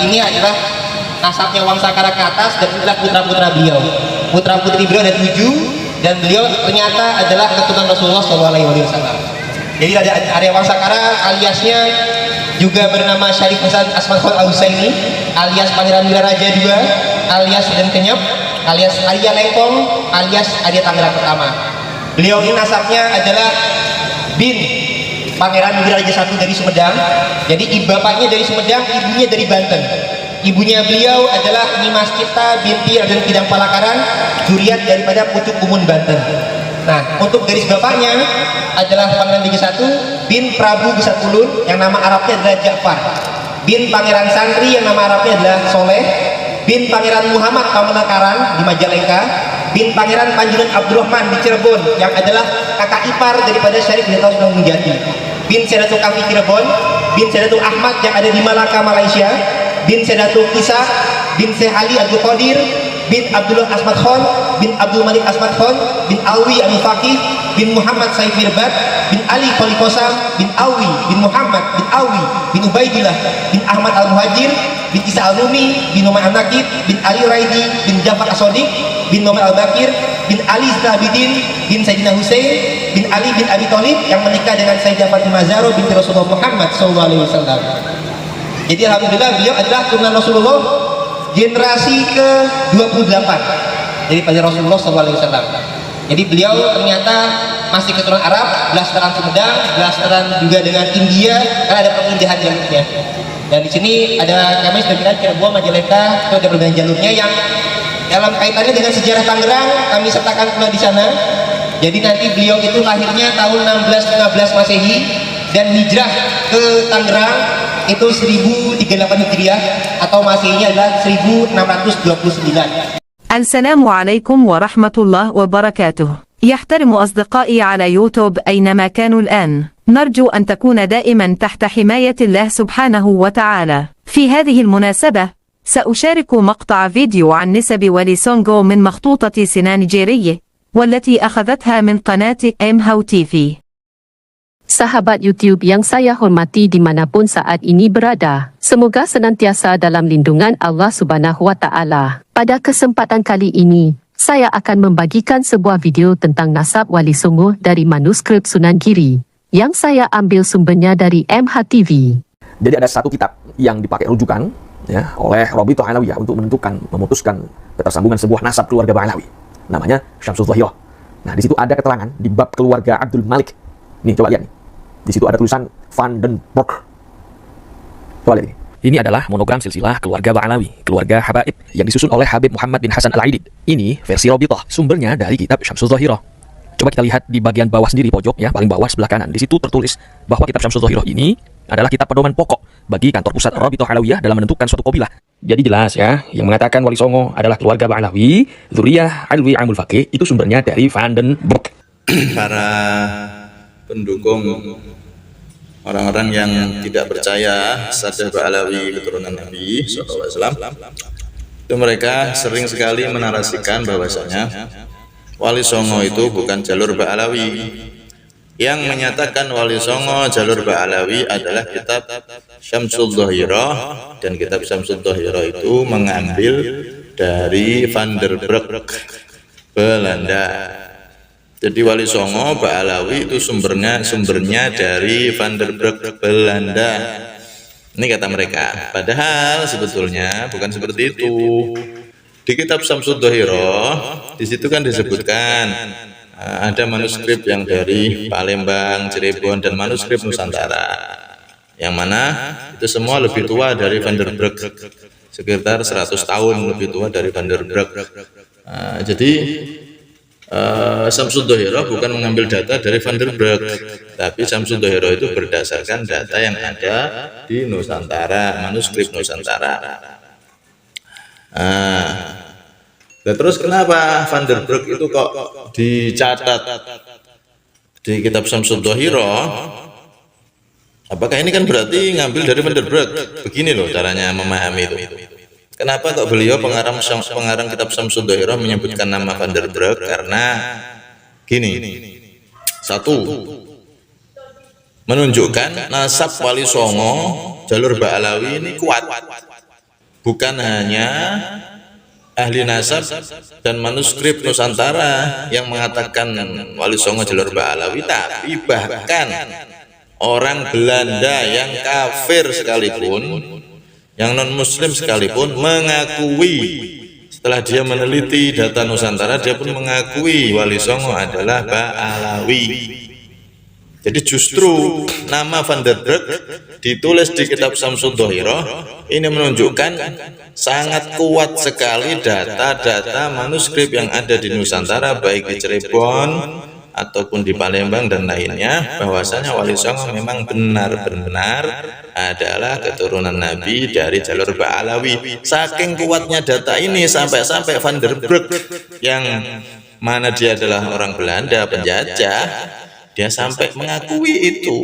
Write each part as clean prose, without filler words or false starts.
ini adalah nasabnya Wangsakara ke atas, dan inilah putra-putra beliau. Putra-putri beliau ada 7, dan beliau ternyata adalah keturunan Rasulullah SAW. Jadi ada Arya Wangsakara aliasnya juga bernama Syarif Hasan Asman Khol Al-Husaini, alias Pangeran Wiraraja II, alias Dan Kenyep, alias Arya Lengkong, alias Arya Tangerang pertama. Beliau ini nasabnya adalah bin Pangeran Wiraraja I dari Sumedang. Jadi bapaknya dari Sumedang, ibunya dari Banten. Ibunya beliau adalah Nimas Cipta binti Raden Kidang Palakaran, zuriat daripada Pucuk Umun Banten. Nah, untuk garis bapaknya adalah Pangeran Raja I bin Prabu Besarkulun, yang nama Arabnya adalah Ja'far, bin Pangeran Santri yang nama Arabnya adalah Soleh, bin Pangeran Muhammad Pamanakaran di Majalengka, bin Pangeran Panjunan Abdurrahman di Cirebon yang adalah kakak ipar daripada Syarif Hidayatullah Sunan Gunung Jati, bin Sedatul Kafi Cirebon, bin Sedatul Ahmad yang ada di Malaka Malaysia, bin Sedatul Kisah, bin Syekh Ali Abdul Qadir, bin Abdullah Asmad Khan, bin Abdul Malik Asmad Khan, bin Alwi Abdul Faqih, bin Muhammad Saif Mirbat, bin Ali Kholikosam, bin Alwi, bin Muhammad, bin Alwi, bin Ubaidillah, bin Ahmad Al-Muhajir, bin Isa Al-Rumi, bin Umar An-Nakib, bin Ali Raidi, bin Jafar As-Sadiq, bin Nomar Al-Bakir, bin Ali Zainabidin, bin Sayyidina Hussein, bin Ali bin Abi Thalib yang menikah dengan Sayyidah Fatimah Zahra binti Rasulullah Muhammad SAW. Jadi alhamdulillah beliau adalah turunan Rasulullah generasi ke-28 dari pada Rasulullah SAW. Jadi beliau ternyata masih keturunan Arab, blasteran Sumedang, blasteran juga dengan India, karena ada perpindahan jalurnya. Dan di sini ada, kami sudah bilang Cirebon, Majalengka, itu ada perbedaan jalurnya yang dalam kaitannya dengan sejarah Tangerang kami sertakan pula di sana. Jadi nanti beliau itu lahirnya tahun 1615 Masehi dan hijrah ke Tangerang itu 1038 Hijriah atau Masehinya adalah 1629. السلام عليكم ورحمة الله وبركاته. يحترم أصدقائي على يوتيوب أينما كانوا الآن. نرجو أن تكون دائما تحت حماية الله سبحانه وتعالى. في هذه المناسبة سأشارك مقطع فيديو عن نسب ولي سونغو من مخطوطة سنان جيري والتي أخذتها من قناة MHAU TV. Sahabat YouTube yang saya hormati dimanapun saat ini berada, semoga senantiasa dalam lindungan Allah Subhanahu wa Ta'ala. Pada kesempatan kali ini, saya akan membagikan sebuah video tentang nasab Wali Songo dari manuskrip Sunan Giri, yang saya ambil sumbernya dari MHAU TV. Jadi ada satu kitab yang dipakai rujukan ya, oleh Rabithah Alawiyah untuk memutuskan ketersambungan sebuah nasab keluarga Ba'alawi. Namanya Syamsul Dhahirah. Nah, di situ ada keterangan di bab keluarga Abdul Malik. Nih, coba lihat nih. Di situ ada tulisan Van den Broek. Coba lihat ini. Ini adalah monogram silsilah keluarga Ba'alawi, keluarga Habaib, yang disusun oleh Habib Muhammad bin Hasan Al-Aidid. Ini versi Rabithah, sumbernya dari kitab Syamsul Dhahirah. Coba kita lihat di bagian bawah sendiri, pojok ya, paling bawah sebelah kanan. Di situ tertulis bahwa kitab Syamsul Dhahirah ini adalah kitab pedoman pokok bagi kantor pusat Rabithah Alawiyah dalam menentukan suatu qabilah. Jadi jelas ya, yang mengatakan Wali Songo adalah keluarga Ba'alawi, Dzurriyyah Alwi Amul Faqih, itu sumbernya dari Van den Broek. Para pendukung orang-orang yang tidak percaya Sadah Ba'alawi keturunan Nabi SAW, itu mereka sering sekali menarasikan bahwasanya Wali Songo itu bukan jalur Ba'alawi. Yang menyatakan Wali Songo jalur Ba'alawi adalah kitab Syamsul Dhahirah, dan kitab Syamsul Dhahirah itu mengambil dari Van der Broek, Belanda. Jadi Wali Songo Ba'alawi itu sumbernya dari Van der Broek, Belanda. Ini kata mereka. Padahal sebetulnya bukan seperti itu. Di kitab Syamsul Dhahirah di situ kan disebutkan ada manuskrip yang dari Palembang, Cirebon, dan manuskrip Nusantara, yang mana itu semua lebih tua dari Van der Broek, sekitar 100 tahun lebih tua dari Van der Broek. Jadi Syamsul Dhahirah bukan mengambil data dari Van der Broek, tapi Syamsul Dhahirah itu berdasarkan data yang ada di Nusantara, manuskrip Nusantara. Terus kenapa Van der Broek itu kok dicatat di kitab Syamsul Dhahirah? Apakah ini kan berarti ngambil dari Van der Broek? Begini loh caranya memahami itu. Kenapa kok beliau pengarang kitab Syamsul Dhahirah menyebutkan nama Van der Broek? Karena gini, satu, menunjukkan nasab Wali Songo jalur Ba'alawi ini kuat. bukan hanya ahli nasab dan manuskrip Nusantara yang mengatakan Wali Songo jalur Ba'alawi, tapi bahkan orang Belanda yang kafir sekalipun, yang non muslim sekalipun mengakui, setelah dia meneliti data Nusantara, dia pun mengakui Wali Songo adalah Ba'alawi. Jadi justru nama Van der Burg ditulis di kitab Syamsul Dhahirah ini menunjukkan sangat kuat sekali data-data manuskrip yang ada di Nusantara, baik di Cirebon ataupun di Palembang dan lainnya, bahwasanya Wali Songo memang benar-benar adalah keturunan Nabi dari jalur Ba'alawi. Saking kuatnya data ini sampai-sampai Van der Burg yang mana dia adalah orang Belanda penjajah, dia sampai mengakui itu.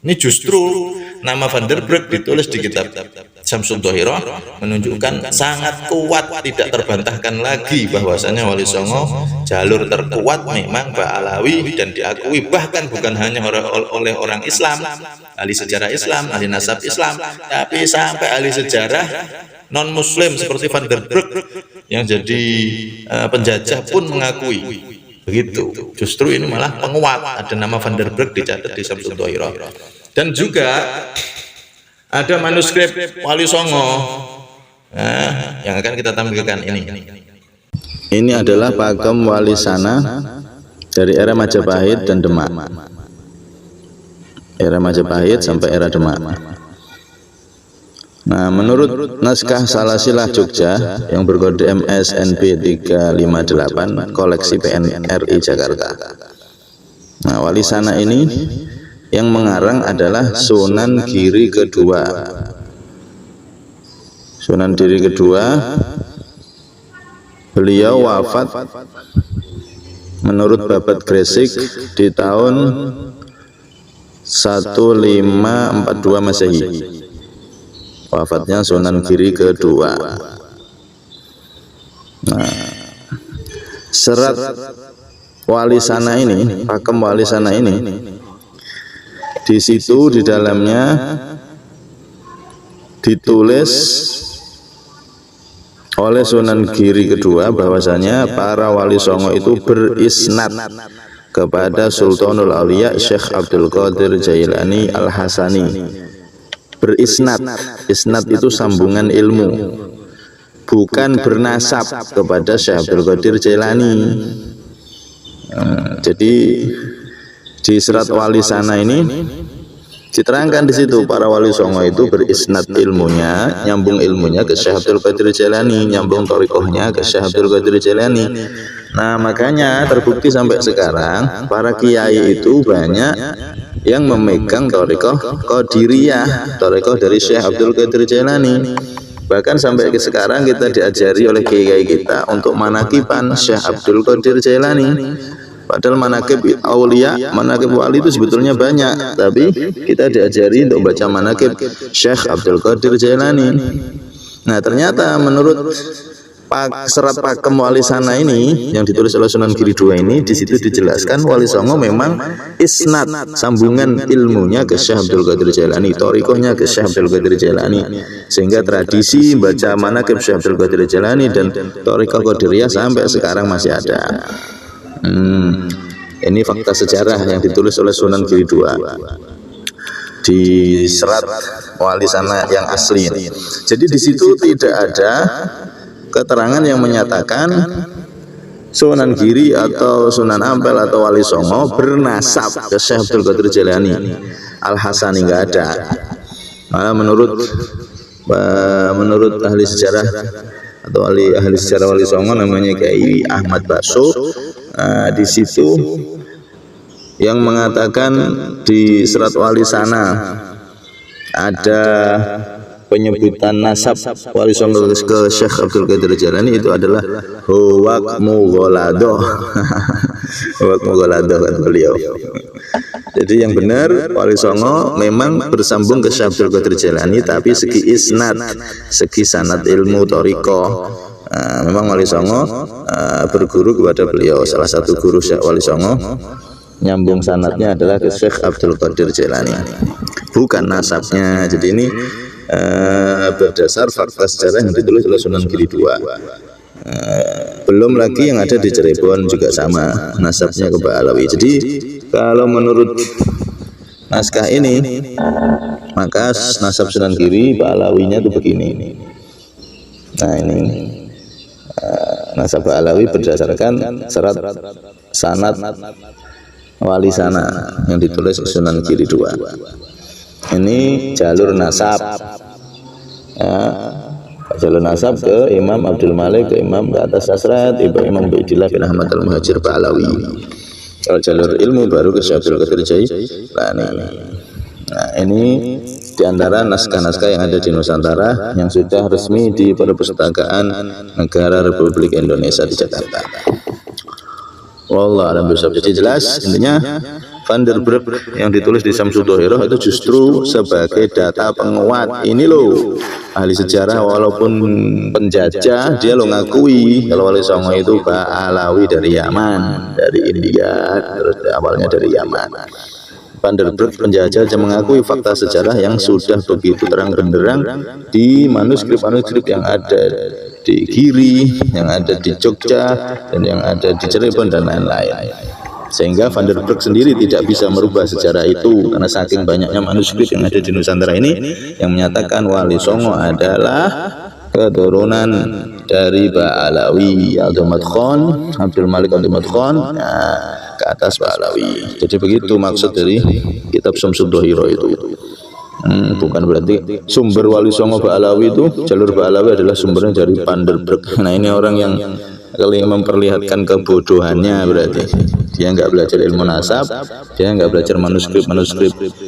Ini justru nama Van der Burg ditulis di kitab Syamsul Dhahirah menunjukkan sangat kuat, tidak terbantahkan lagi bahwasanya Wali Songo jalur terkuat memang Ba'alawi, dan diakui bahkan bukan hanya oleh orang Islam, ahli sejarah Islam, ahli nasab Islam, tapi sampai ahli sejarah non muslim seperti Van der Burg yang jadi penjajah pun mengakui. Begitu. Justru ini malah penguat, ada nama Van der Burg dicatat di Syamsul Dhahirah. Dan juga ada manuskrip Wali Songo yang akan kita tampilkan ini. Ini adalah pakem Wali Sana dari era Majapahit dan Demak. Era Majapahit sampai era Demak. Nah, menurut naskah Salasilah Jogja yang berkode MSNB 358 koleksi PNRI Jakarta. Nah, Wali Sana ini yang mengarang adalah Sunan Giri kedua. Sunan Giri kedua, beliau wafat menurut Babat Gresik di tahun 1542 Masehi. Wafatnya Sunan Giri kedua. Nah, serat Wali Sana ini, pakem Wali Sana ini, di situ di dalamnya ditulis oleh Sunan Giri kedua bahwasanya para Wali Songo itu berisnad kepada Sultanul Auliya Syekh Abdul Qadir Jailani Al-Hasani. Berisnad, isnad itu sambungan ilmu, bukan bernasab kepada Syekh Abdul Qadir Jailani. Jadi di serat Wali Sana ini diterangkan di situ para Wali Songo itu berisnad ilmunya, nyambung ilmunya ke Syekh Abdul Qadir Jailani, nyambung thariqahnya ke Syekh Abdul Qadir Jailani. Nah, makanya terbukti sampai sekarang para kiai itu banyak yang memegang thariqah Qadiriyah, thariqah dari Syekh Abdul Qadir Jailani. Bahkan sampai ke sekarang kita diajari oleh kiai kita untuk manakiban Syekh Abdul Qadir Jailani. Padahal manakib aulia, manakib wali itu sebetulnya banyak, tapi kita diajari untuk baca manakib Syekh Abdul Qadir Jailani. Nah, ternyata menurut serat pakem Wali Sana ini yang ditulis oleh Sunan Giri II ini, di situ dijelaskan Wali Songo memang isnad, sambungan ilmunya ke Syekh Abdul Qadir Jailani, thariqahnya ke Syekh Abdul Qadir Jailani, sehingga tradisi baca manakib Syekh Abdul Qadir Jailani dan thariqah Qadiriyah sampai sekarang masih ada. Ini fakta sejarah yang ditulis oleh Sunan Giri II di serat Wali Sana yang asli. Jadi di situ tidak ada keterangan yang menyatakan Sunan Giri atau Sunan Ampel atau Wali Songo bernasab ke Syekh Abdul Qadir Jailani Al-Hasani, enggak ada. Malah menurut ahli sejarah atau ahli sejarah Wali Songo namanya Kiai Ahmad Baso, di situ yang mengatakan di serat Wali Sana ada penyebutan nasab Wali Songo ke Syekh Abdul Qadir Jailani itu adalah Huwak Mugholado. Huwak Mugholado kata beliau. Jadi yang benar Wali Songo memang bersambung ke Syekh Abdul Qadir Jailani, tapi segi isnad, segi sanad ilmu thariqah, memang Wali Songo berguru kepada beliau. Salah satu guru Syekh Wali Songo nyambung sanadnya adalah ke Syekh Abdul Qadir Jailani, bukan nasabnya. Jadi ini berdasar fakta sejarah yang ditulis oleh Sunan Giri II. Belum lagi yang ada di Cirebon juga sama nasabnya ke Ba'alawi. Jadi kalau menurut naskah ini, maka nasab Sunan Giri Ba'alawinya itu begini. Nah ini nasab Ba'alawi berdasarkan serat sanad wali sana yang ditulis Sunan Giri II. Ini jalur nasab, jalur nasab ke Imam Abdul Malik, ke Imam ke atas Asrat, Imam Ubaidillah bin Ahmad al-Muhajir Ba'alawi. Kalau jalur ilmu baru ke Syekh Abdul Qadir Jailani. Nah ini diantara naskah-naskah yang ada di Nusantara yang sudah resmi di Perpustakaan Negara Republik Indonesia di Jakarta. Wallah alam bisawab. Jadi jelas intinya Van der Broek yang ditulis di Syamsul Dhohiroh itu justru sebagai data penguat. Ini loh ahli sejarah walaupun penjajah dia lo ngakui kalau Wali Songo itu Ba'alawi dari Yaman, dari India, terus awalnya dari Yaman. Van der Broek penjajah mengakui fakta sejarah yang sudah begitu terang benderang di manuskrip-manuskrip yang ada di Giri, yang ada di Jogja, dan yang ada di Cirebon dan lain-lain. Sehingga Van der Broek sendiri tidak bisa merubah sejarah itu karena saking banyaknya manuskrip yang ada di Nusantara ini yang menyatakan Wali Songo adalah keturunan dari Ba'alawi, Abdul Malik Abdul Khan, ke atas Ba'alawi. Jadi begitu maksud dari kitab Syamsul Dhohiroh itu. Bukan berarti sumber Wali Songo Ba'alawi itu, jalur Ba'alawi adalah sumbernya dari Van der Broek. Nah ini orang yang kali memperlihatkan kebodohannya, berarti dia nggak belajar ilmu nasab, dia nggak belajar manuskrip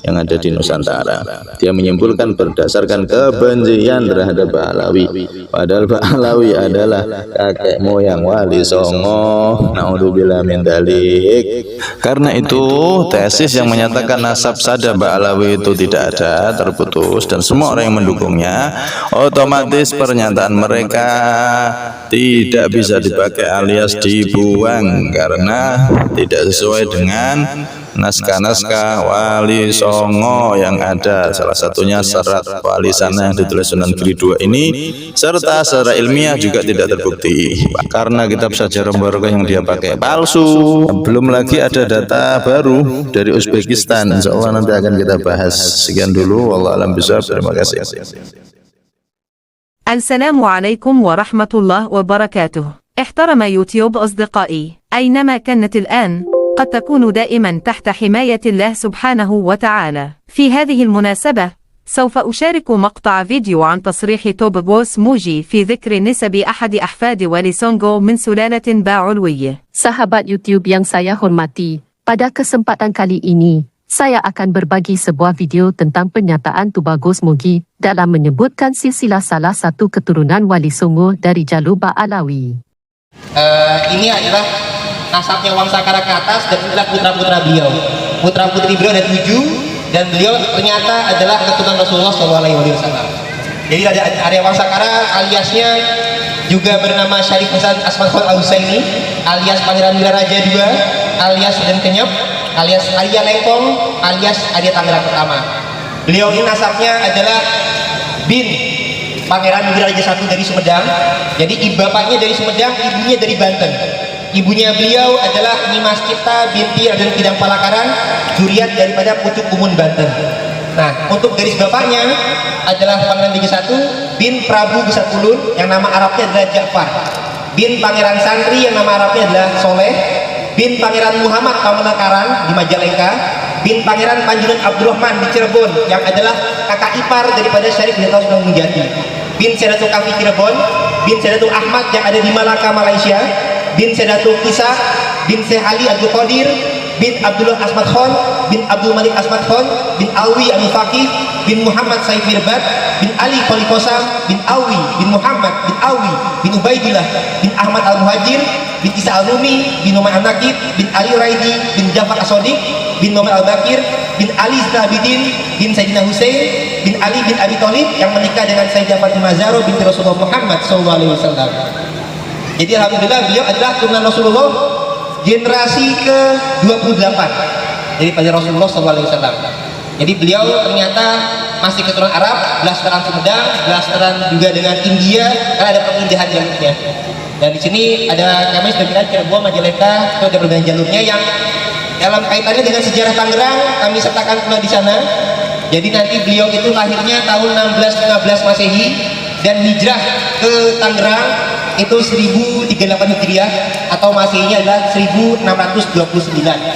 yang ada di Nusantara. Dia menyimpulkan berdasarkan kebencian terhadap Ba'alawi, padahal Ba'alawi adalah kakek moyang Wali Songo. Naudzubillah min dzalik. Karena itu tesis yang menyatakan nasab sada Ba'alawi itu tidak ada, terputus, dan semua orang yang mendukungnya, otomatis pernyataan mereka tidak bisa dipakai alias dibuang karena tidak sesuai dengan naskah-naskah Wali Songo yang ada. Salah satunya serat wali sana yang ditulis Sunan Giri II ini, serta secara ilmiah juga tidak terbukti karena kitab Sajarah Barokah yang dia pakai palsu. Belum lagi ada data baru dari Uzbekistan. Insyaallah nanti akan kita bahas. Sekian dulu, wallahu a'lam bishawab. Terima kasih. السلام عليكم ورحمة الله وبركاته. احترم يوتيوب أصدقائي أينما كانت الآن، قد تكون دائما تحت حماية الله سبحانه وتعالى. في هذه المناسبة سوف أشارك مقطع فيديو عن تصريح توب بوس موجي في ذكر نسب أحد أحفاد ولي سونغو من سلالة باعلوية. Sahabat YouTube yang saya hormati, pada kesempatan kali ini, saya akan berbagi sebuah video tentang pernyataan Tubagus Mogi dalam menyebutkan silsilah salah satu keturunan Wali Songo dari jalur Ba'alawi. Ini adalah nasabnya Wangsakara ke atas dan inilah putra-putra beliau. Putra-putri beliau ada 7 dan beliau ternyata adalah keturunan Rasulullah SAW. Jadi ada Arya Wangsakara aliasnya juga bernama Syarif Hasan Asman Khan Al-Husaini alias Pangeran Wiraraja II alias Dan Kenyop alias Arya Lengkong alias Arya Tangerang Pertama. Beliau ini nasabnya adalah bin Pangeran Wiraraja I dari Sumedang. Jadi bapaknya dari Sumedang, ibunya dari Banten. Ibunya beliau adalah Nimas Cipta binti Raden Kidang Palakaran, zuriat daripada Pucuk Umun Banten. Nah, untuk garis bapaknya adalah Pangeran Wiraraja I bin Prabu Besarkulun yang nama Arabnya adalah Ja'far, bin Pangeran Santri yang nama Arabnya adalah Soleh, bin Pangeran Muhammad Pamanakaran di Majalengka, bin Pangeran Panjunan Abdurrahman di Cirebon yang adalah kakak ipar daripada Syarif bin Taus Menjadi, bin Sedatul Kafi Cirebon, bin Sedatul Ahmad yang ada di Malaka Malaysia, bin Sedatul Kisah, bin Syekh Ali Abdul Qadir, bin Abdullah Asmad Khan, bin Abdul Malik Asmad Khan, bin Alwi Abdul Faqih, bin Muhammad Saif Mirbat, bin Ali Kholi Kosam, bin Alwi, bin Muhammad, bin Alwi, bin Ubaidillah, bin Ahmad Al-Muhajir, bin Isa Al-Rumi, bin Umar Al-Nakib, bin Ali Raidi, bin Jafar As-Sodiq, bin Muhammad Al-Bakir, bin Ali Zahabidin, bin Sayyidina Hussein, bin Ali bin Abi Thalib yang menikah dengan Sayyidah Fatimah Zahra binti Rasulullah Muhammad SAW. Jadi alhamdulillah beliau adalah keturunan Rasulullah generasi ke-28 daripada Rasulullah SAW. Jadi beliau ternyata masih keturunan Arab, blasteran Sumedang, blasteran juga dengan India, karena ada perpindahan jalurnya. Dan di sini ada kami sudah bilang Cirebon, Majalengka, itu ada perbedaan jalurnya yang dalam kaitannya dengan sejarah Tangerang kami sertakan pula di sana. Jadi nanti beliau itu lahirnya tahun 1615 Masehi dan hijrah ke Tangerang itu 1038 Hijriah atau Masehinya adalah 1629.